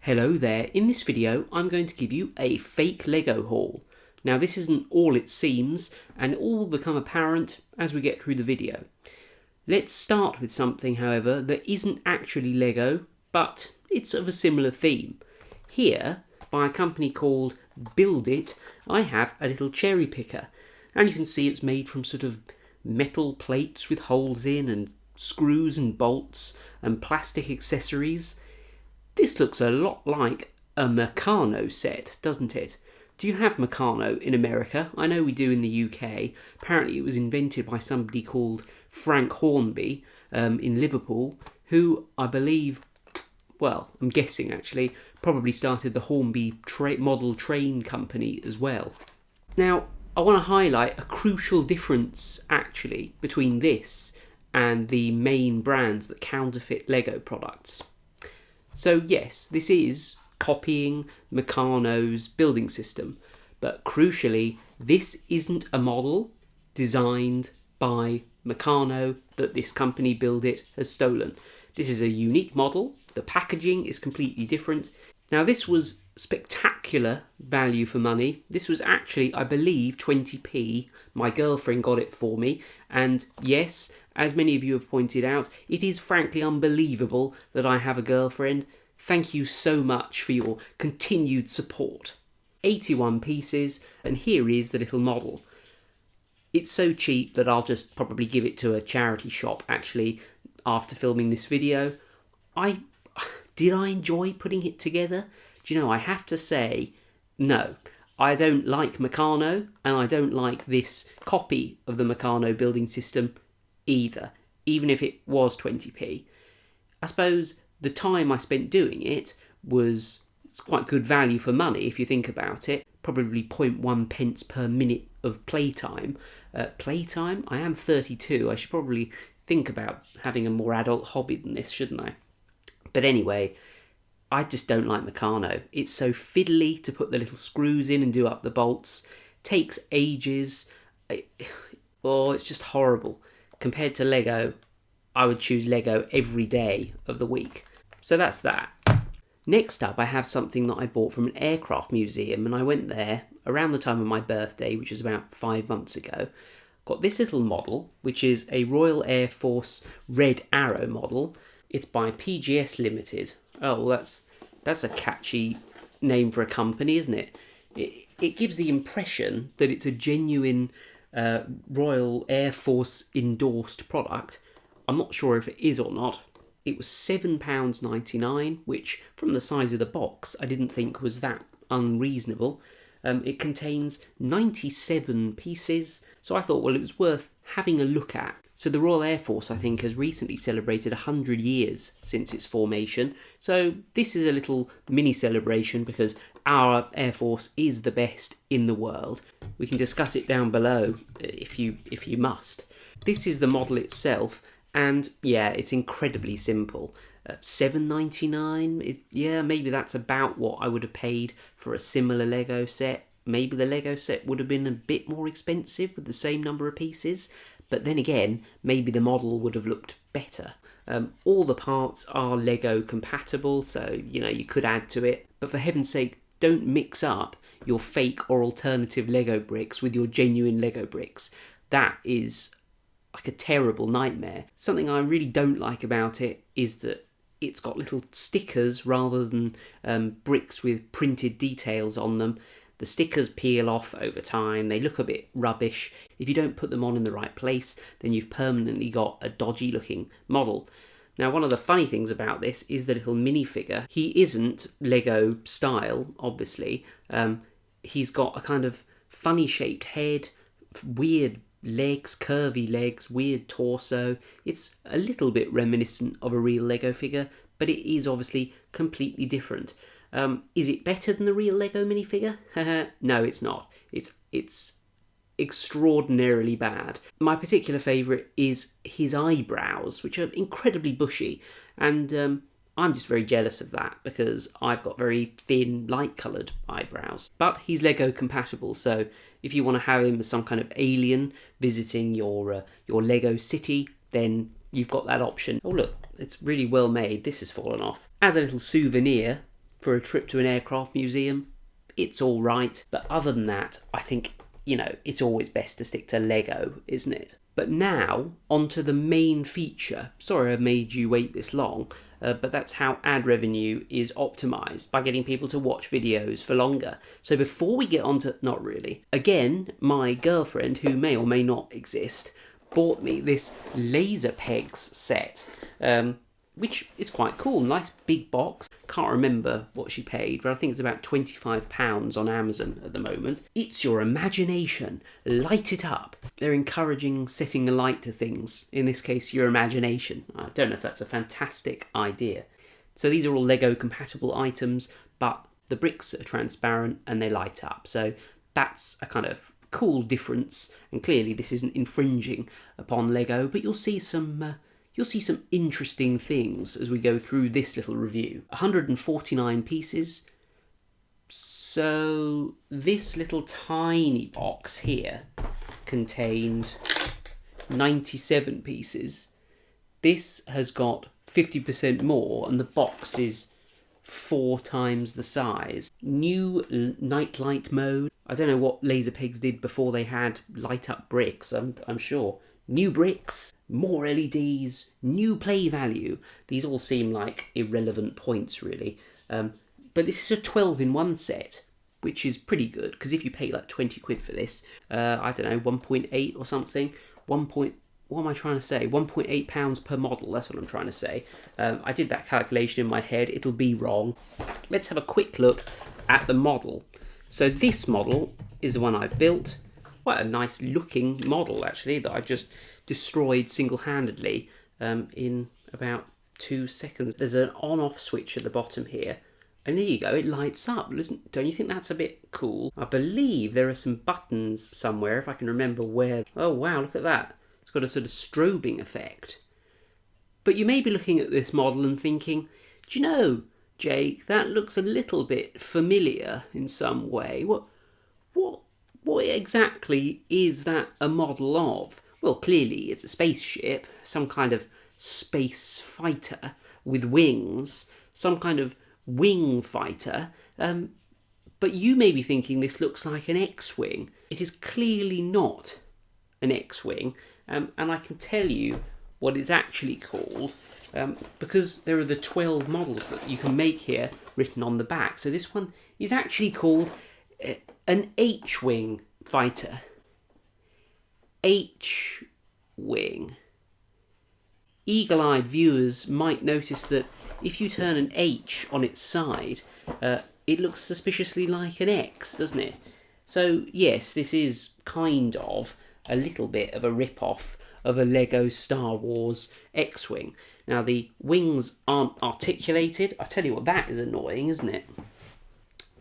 Hello there, in this video I'm going to give you a fake Lego haul. Now this isn't all it seems, and it all will become apparent as we get through the video. Let's start with something, however, that isn't actually Lego, but it's of a similar theme. Here, by a company called Build It, I have a little cherry picker, and you can see it's made from sort of metal plates with holes in, and screws and bolts, and plastic accessories. This looks a lot like a Meccano set, doesn't it? Do you have Meccano in America? I know we do in the UK. Apparently it was invented by somebody called Frank Hornby in Liverpool, who I believe, well, I'm guessing actually, probably started the Hornby model train company as well. Now, I want to highlight a crucial difference actually between this and the main brands that counterfeit Lego products. So yes, this is copying Meccano's building system, but crucially, this isn't a model designed by Meccano that this company Build It has stolen. This is a unique model. The packaging is completely different. Now this was spectacular value for money. This was actually, I believe, 20p. My girlfriend got it for me, and yes, as many of you have pointed out, it is frankly unbelievable that I have a girlfriend. Thank you so much for your continued support. 81 pieces, and here is the little model. It's so cheap that I'll just probably give it to a charity shop, actually, after filming this video. Did I enjoy putting it together? Do you know, I have to say, no. I don't like Meccano, and I don't like this copy of the Meccano building system either, even if it was 20p. I suppose the time I spent doing it was quite good value for money if you think about it. Probably 0.1 pence per minute of playtime. Playtime? I am 32. I should probably think about having a more adult hobby than this, shouldn't I? But anyway, I just don't like Meccano. It's so fiddly to put the little screws in and do up the bolts. Takes ages. It's just horrible. Compared to Lego, I would choose Lego every day of the week. So that's that. Next up, I have something that I bought from an aircraft museum, and I went there around the time of my birthday, which is about 5 months ago. Got this little model, which is a Royal Air Force Red Arrow model. It's by PGS Limited. Oh, that's a catchy name for a company, isn't it? It gives the impression that it's a genuine Royal Air Force endorsed product. I'm not sure if it is or not. It was £7.99, which from the size of the box I didn't think was that unreasonable. It contains 97 pieces, so I thought, well, it was worth having a look at. So the Royal Air Force, I think, has recently celebrated 100 years since its formation, so this is a little mini celebration because our Air Force is the best in the world. We can discuss it down below if you must. This is the model itself, and yeah, it's incredibly simple. $7.99, yeah, maybe that's about what I would have paid for a similar Lego set. Maybe the Lego set would have been a bit more expensive with the same number of pieces, but then again, maybe the model would have looked better. All the parts are Lego compatible, so you could add to it, but for heaven's sake, don't mix up your fake or alternative Lego bricks with your genuine Lego bricks. That is like a terrible nightmare. Something I really don't like about it is that it's got little stickers rather than bricks with printed details on them. The stickers peel off over time, they look a bit rubbish. If you don't put them on in the right place, then you've permanently got a dodgy looking model. Now, one of the funny things about this is the little minifigure. He isn't Lego style, obviously. He's got a kind of funny shaped head, weird legs, curvy legs, weird torso. It's a little bit reminiscent of a real Lego figure, but it is obviously completely different. Is it better than the real Lego minifigure? No, it's not. It's extraordinarily bad. My particular favourite is his eyebrows, which are incredibly bushy, and I'm just very jealous of that because I've got very thin, light-coloured eyebrows. But he's Lego compatible, so if you want to have him as some kind of alien visiting your Lego city, then you've got that option. Oh look, it's really well made. This has fallen off. As a little souvenir, for a trip to an aircraft museum, it's all right. But other than that, I think, it's always best to stick to Lego, isn't it? But now, onto the main feature. Sorry I made you wait this long, but that's how ad revenue is optimised, by getting people to watch videos for longer. So before we get on to... Not really. Again, my girlfriend, who may or may not exist, bought me this laser pegs set, which is quite cool. Nice big box. Can't remember what she paid, but I think it's about £25 on Amazon at the moment. It's your imagination. Light it up. They're encouraging setting a light to things. In this case, your imagination. I don't know if that's a fantastic idea. So these are all Lego compatible items, but the bricks are transparent and they light up. So that's a kind of cool difference. And clearly this isn't infringing upon Lego, but you'll see some interesting things as we go through this little review. 149 pieces. So this little tiny box here contained 97 pieces. This has got 50% more, and the box is 4 times the size. New nightlight mode. I don't know what laser pegs did before they had light up bricks, I'm sure. New bricks, more LEDs, new play value. These all seem like irrelevant points, really. But this is a 12-in-1 set, which is pretty good, because if you pay like 20 quid for this, I don't know, 1.8 or something, what am I trying to say? £1.8 per model, that's what I'm trying to say. I did that calculation in my head, it'll be wrong. Let's have a quick look at the model. So this model is the one I've built. Quite a nice looking model, actually, that I just destroyed single-handedly in about 2 seconds. There's an on-off switch at the bottom here, and there you go, it lights up. Don't you think that's a bit cool? I believe there are some buttons somewhere, if I can remember where. Oh wow, look at that. It's got a sort of strobing effect. But you may be looking at this model and thinking, do you know, Jake, that looks a little bit familiar in some way. What exactly is that a model of? Well, clearly it's a spaceship, some kind of space fighter with wings, some kind of wing fighter. But you may be thinking this looks like an X-Wing. It is clearly not an X-Wing, and I can tell you what it's actually called, because there are the 12 models that you can make here written on the back. So this one is actually called an H-Wing fighter. H-Wing. Eagle-eyed viewers might notice that if you turn an H on its side, it looks suspiciously like an X, doesn't it? So yes, this is kind of a little bit of a rip-off of a Lego Star Wars X-Wing. Now the wings aren't articulated. I tell you what, that is annoying, isn't it?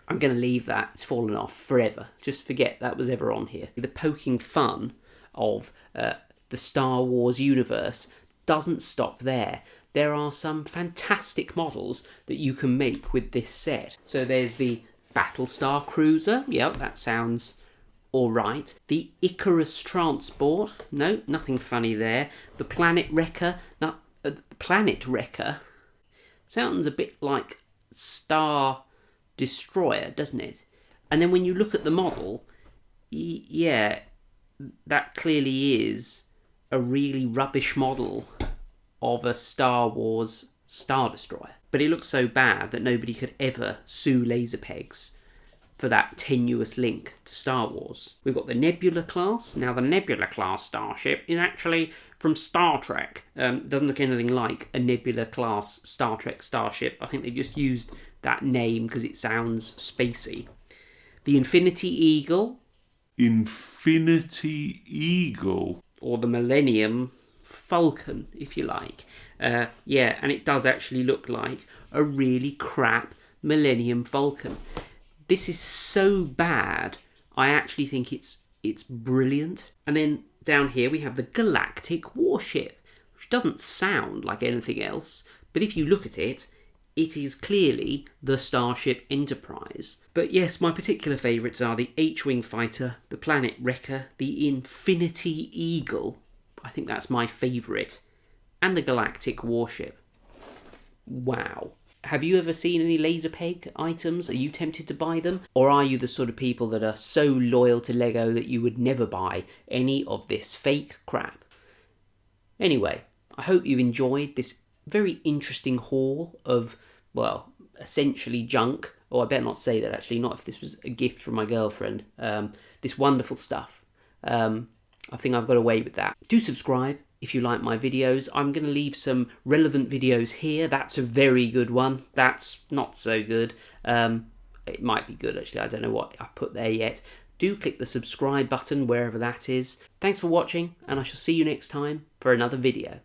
I'm going to leave that. It's fallen off forever. Just forget that was ever on here. The poking fun of the Star Wars universe doesn't stop there. There are some fantastic models that you can make with this set. So there's the Battlestar Cruiser. Yeah, that sounds all right. The Icarus Transport. No, nothing funny there. The Planet Wrecker. No, Planet Wrecker sounds a bit like Star Destroyer, doesn't it? And then when you look at the model, yeah, that clearly is a really rubbish model of a Star Wars Star Destroyer. But it looks so bad that nobody could ever sue Laserpegs for that tenuous link to Star Wars. We've got the Nebula class. Now the Nebula class starship is actually from Star Trek. Doesn't look anything like a Nebula class Star Trek starship. I think they just used that name because it sounds spacey. The Infinity Eagle. Infinity Eagle. Or the Millennium Falcon, if you like. Yeah, and it does actually look like a really crap Millennium Falcon. This is so bad, I actually think it's brilliant. And then down here we have the Galactic Warship, which doesn't sound like anything else, but if you look at it, it is clearly the Starship Enterprise. But yes, my particular favourites are the H-Wing Fighter, the Planet Wrecker, the Infinity Eagle, I think that's my favourite, and the Galactic Warship. Wow. Have you ever seen any laser peg items? Are you tempted to buy them? Or are you the sort of people that are so loyal to Lego that you would never buy any of this fake crap? Anyway, I hope you enjoyed this very interesting haul of, well, essentially junk. Oh, I better not say that actually, not if this was a gift from my girlfriend. This wonderful stuff. I think I've got away with that. Do subscribe if you like my videos. I'm going to leave some relevant videos here. That's a very good one. That's not so good. It might be good actually. I don't know what I've put there yet. Do click the subscribe button wherever that is. Thanks for watching, and I shall see you next time for another video.